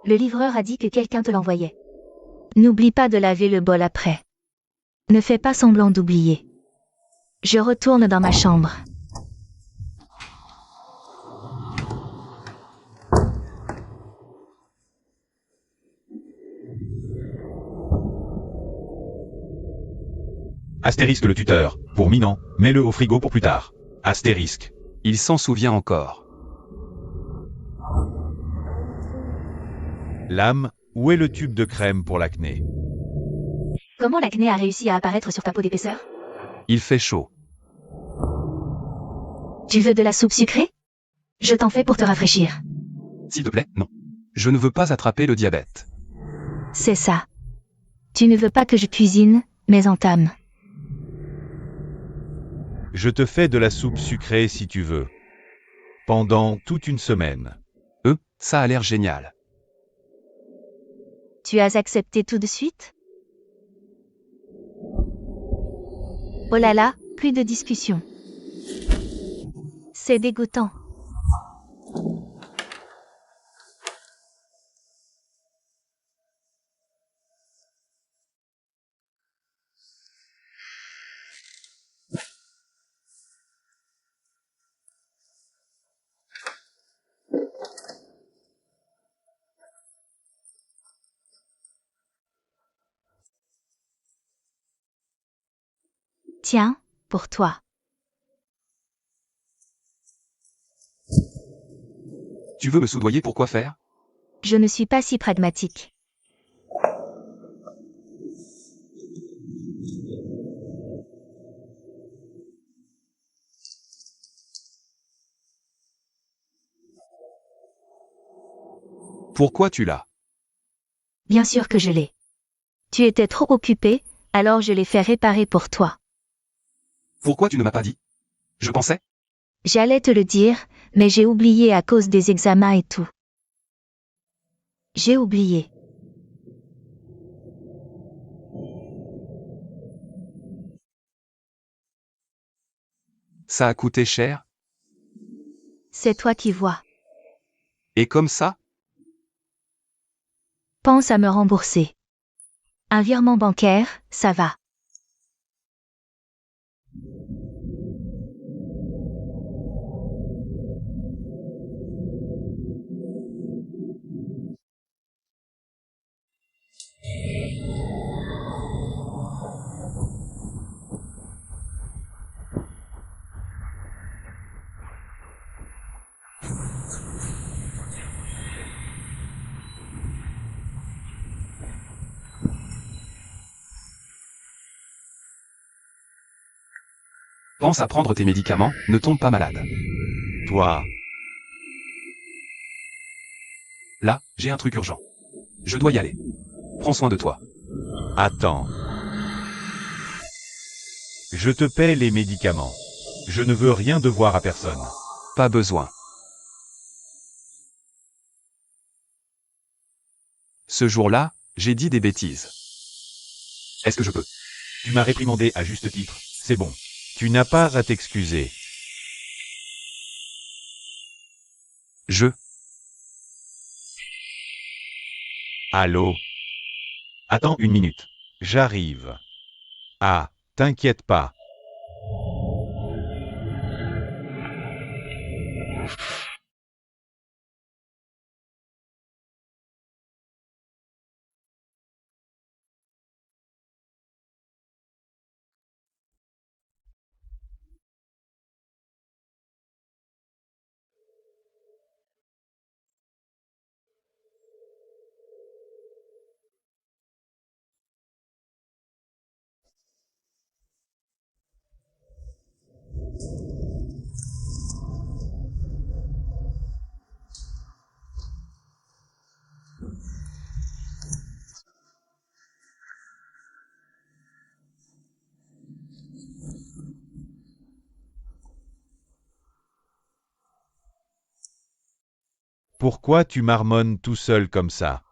Le livreur a dit que quelqu'un te l'envoyait. N'oublie pas de laver le bol après. Ne fais pas semblant d'oublier. Je retourne dans ma chambre. Astérisque le tuteur. Pour Minan, mets-le au frigo pour plus tard. Astérisque. Il s'en souvient encore. Lame, où est le tube de crème pour l'acné? Comment l'acné a réussi à apparaître sur ta peau d'épaisseur? Il fait chaud. Tu veux de la soupe sucrée? Je t'en fais pour te rafraîchir. S'il te plaît, non. Je ne veux pas attraper le diabète. C'est ça. Tu ne veux pas que je cuisine, mais entame. Je te fais de la soupe sucrée si tu veux. Pendant toute une semaine. Ça a l'air génial. Tu as accepté tout de suite? Oh là là, plus de discussion. C'est dégoûtant. Tiens, pour toi. Tu veux me soudoyer pour quoi faire? Je ne suis pas si pragmatique. Pourquoi tu l'as? Bien sûr que je l'ai. Tu étais trop occupé, alors je l'ai fait réparer pour toi. Pourquoi tu ne m'as pas dit? Je pensais. J'allais te le dire, mais j'ai oublié à cause des examens et tout. J'ai oublié. Ça a coûté cher? C'est toi qui vois. Et comme ça? Pense à me rembourser. Un virement bancaire, ça va. Pense à prendre tes médicaments, ne tombe pas malade. Toi. Là, j'ai un truc urgent. Je dois y aller. Prends soin de toi. Attends. Je te paie les médicaments. Je ne veux rien devoir à personne. Pas besoin. Ce jour-là, j'ai dit des bêtises. Est-ce que je peux? Tu m'as réprimandé à juste titre. C'est bon. Tu n'as pas à t'excuser. Je... Allô? Attends une minute. J'arrive. Ah, t'inquiète pas. Pourquoi tu marmonnes tout seul comme ça?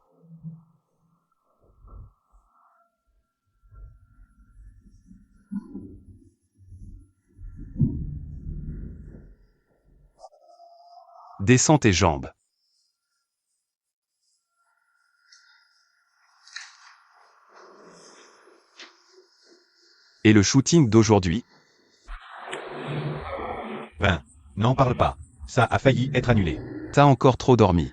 Descends tes jambes. Et le shooting d'aujourd'hui? Ben, n'en parle pas. Ça a failli être annulé. T'as encore trop dormi.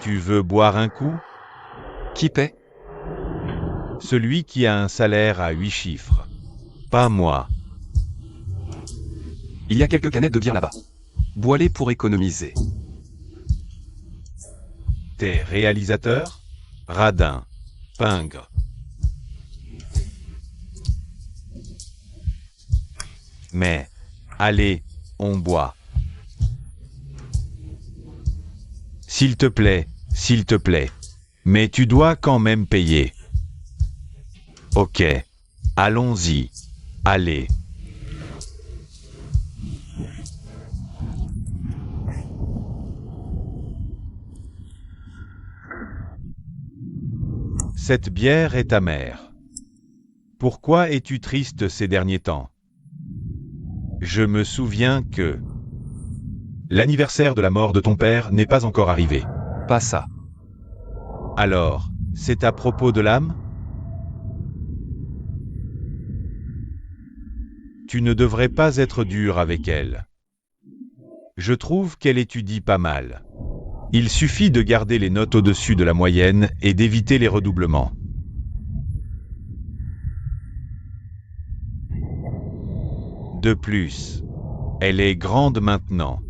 Tu veux boire un coup? Qui paie? Celui qui a un salaire à 8 chiffres. Pas moi. Il y a quelques canettes de bière là-bas. Bois-les pour économiser. T'es réalisateur? Radin. Pingre. Mais, allez, on boit. S'il te plaît, s'il te plaît. Mais tu dois quand même payer. Ok. Allons-y. Allez. Cette bière est amère. Pourquoi es-tu triste ces derniers temps? Je me souviens que l'anniversaire de la mort de ton père n'est pas encore arrivé. Pas ça. Alors, c'est à propos de l'âme? Tu ne devrais pas être dur avec elle. Je trouve qu'elle étudie pas mal. Il suffit de garder les notes au-dessus de la moyenne et d'éviter les redoublements. De plus, elle est grande maintenant.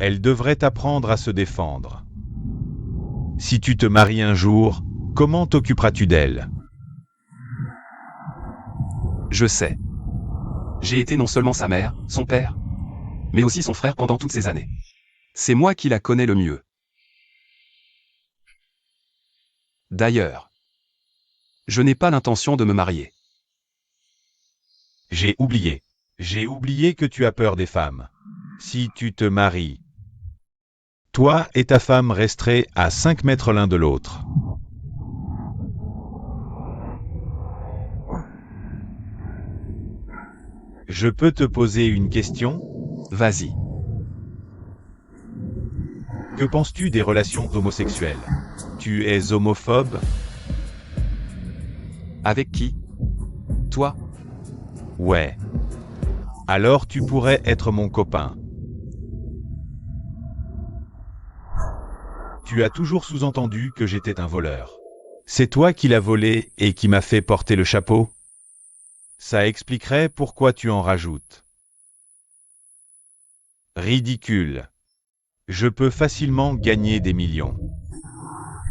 Elle devrait apprendre à se défendre. Si tu te maries un jour, comment t'occuperas-tu d'elle? Je sais. J'ai été non seulement sa mère, son père, mais aussi son frère pendant toutes ces années. C'est moi qui la connais le mieux. D'ailleurs, je n'ai pas l'intention de me marier. J'ai oublié. J'ai oublié que tu as peur des femmes. Si tu te maries, toi et ta femme resterez à 5 mètres l'un de l'autre. Je peux te poser une question? Vas-y. Que penses-tu des relations homosexuelles? Tu es homophobe? Avec qui? Toi? Ouais. Alors tu pourrais être mon copain. Tu as toujours sous-entendu que j'étais un voleur. C'est toi qui l'as volé et qui m'as fait porter le chapeau? Ça expliquerait pourquoi tu en rajoutes. Ridicule. Je peux facilement gagner des millions.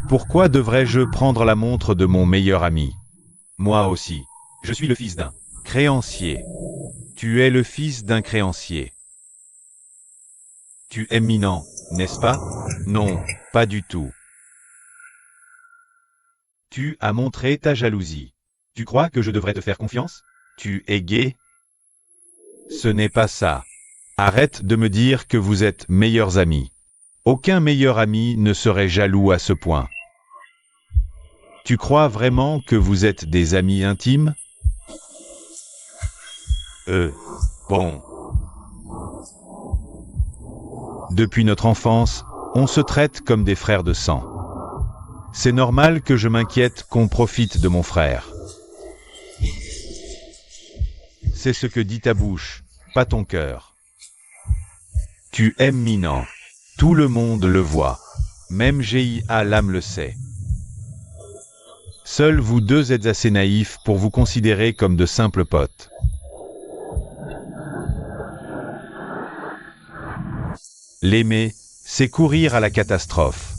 Pourquoi devrais-je prendre la montre de mon meilleur ami? Moi aussi. Je suis le fils d'un créancier. Tu es le fils d'un créancier. Tu es minant, n'est-ce pas? Non, pas du tout. Tu as montré ta jalousie. Tu crois que je devrais te faire confiance? Tu es gay? Ce n'est pas ça. Arrête de me dire que vous êtes meilleurs amis. Aucun meilleur ami ne serait jaloux à ce point. Tu crois vraiment que vous êtes des amis intimes? Bon. Depuis notre enfance, on se traite comme des frères de sang. C'est normal que je m'inquiète qu'on profite de mon frère. C'est ce que dit ta bouche, pas ton cœur. Tu aimes Minan. Tout le monde le voit. Même GIA l'âme le sait. Seuls vous deux êtes assez naïfs pour vous considérer comme de simples potes. L'aimer, c'est courir à la catastrophe.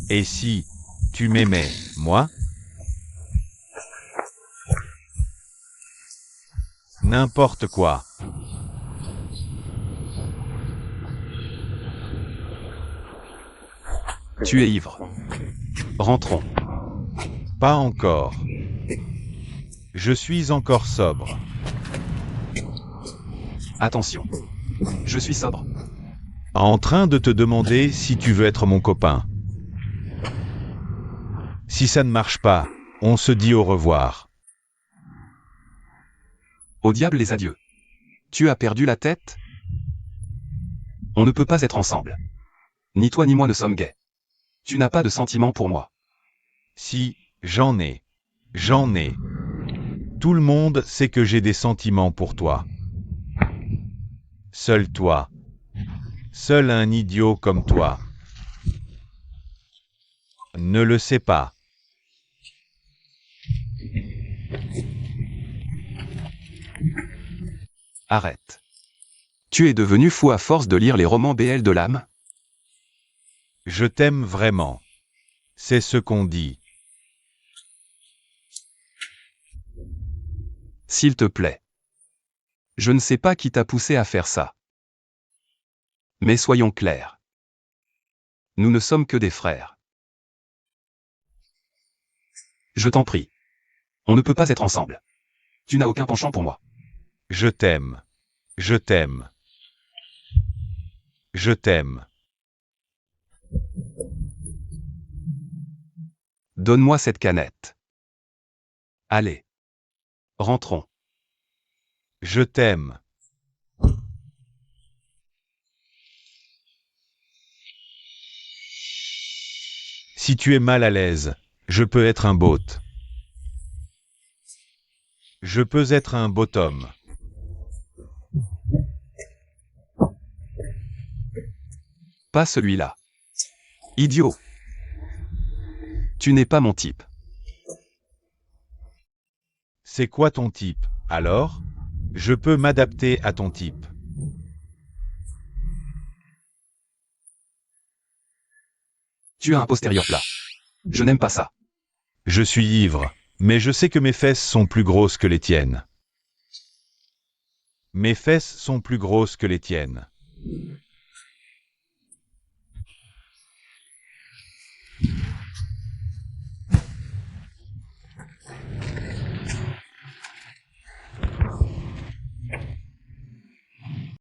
Et si tu m'aimais, moi? N'importe quoi. Tu es ivre. Rentrons. Pas encore. Je suis encore sobre. Attention. Je suis sobre. En train de te demander si tu veux être mon copain. Si ça ne marche pas, on se dit au revoir. Au diable les adieux. Tu as perdu la tête? On ne peut pas être ensemble. Ni toi ni moi ne sommes gays. Tu n'as pas de sentiments pour moi. Si, j'en ai. J'en ai. Tout le monde sait que j'ai des sentiments pour toi. Seul toi. Seul un idiot comme toi. Ne le sais pas. Arrête. Tu es devenu fou à force de lire les romans BL de l'âme? Je t'aime vraiment. C'est ce qu'on dit. S'il te plaît. Je ne sais pas qui t'a poussé à faire ça. Mais soyons clairs. Nous ne sommes que des frères. Je t'en prie. On ne peut pas être ensemble. Tu n'as aucun penchant pour moi. Je t'aime. Je t'aime. Je t'aime. Donne-moi cette canette. Allez. Rentrons. Je t'aime. Si tu es mal à l'aise, je peux être un bot. Je peux être un bottom. Pas celui-là. Idiot. Tu n'es pas mon type. C'est quoi ton type, alors? Je peux m'adapter à ton type. Tu as un postérieur plat. Je n'aime pas ça. Je suis ivre, mais je sais que mes fesses sont plus grosses que les tiennes. Mes fesses sont plus grosses que les tiennes.